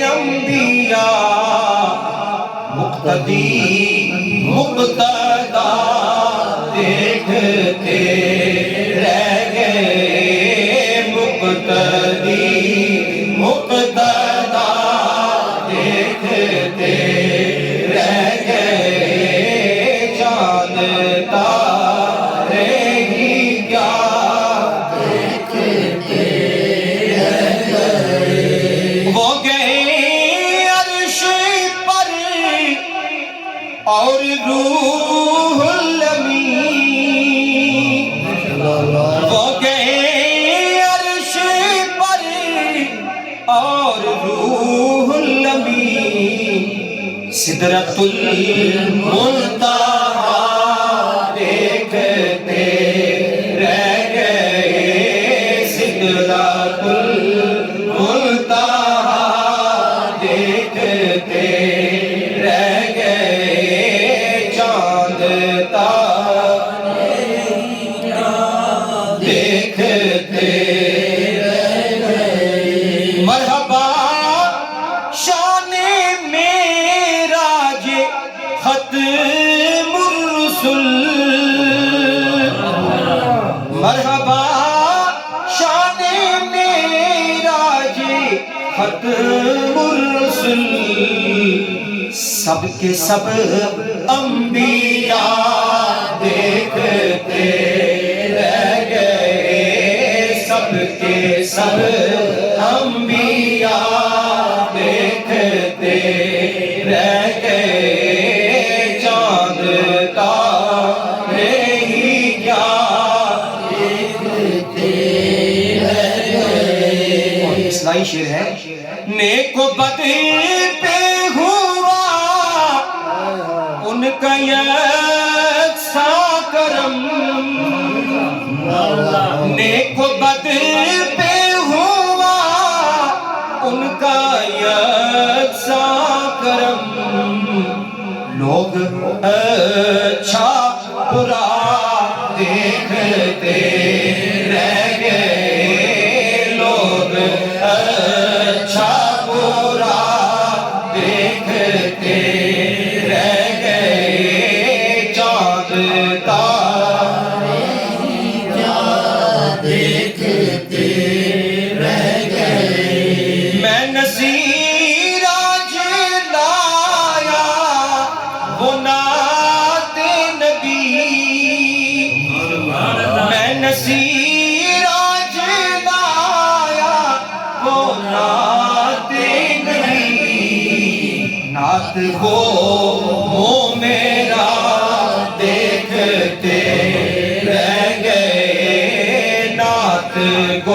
انبیاء مقتدی مقتدا دیکھتے رہ گئے مقتدی مقتدا دیکھتے رہ گئے چاند تارے ہی کیا دیکھتے رہ گئے وہ گئے عرش پر اور روح الامین وہ گئے عرش پر اور روح الامین سدرۃ المنتہا دیکھتے رہ گئے سدرۃ المنتہا دیکھتے رہ گئے چاند تارے دیکھتے رہ گئے مرحبا شان معراج ختم الرسل مرحبا شان معراج ختم الرسل سب کے سب انبیاء دیکھتے رہ گئے سب کے سب انبیاء دیکھتے رہ گئے چاند تارے ہی کیا دیکھتے رہ گئے اور اصلاحی شعر ہے نیک و بد پہ ہوا ان کا یکساں کرم نیک و بد پہ ہوا ان کا یکساں کرم لوگ اچھا برا دیکھتے رہ گئے لوگ اچھا برا دیکھتے رہ گئے چاند تارے کیا دیکھتے رہ گئے میں نذیر آج لایا وہ نعت نبی میں نذیر آج لایا وہ نعت نبی نعت کو منہ میرا دیکھتے رہ گئے نعت کو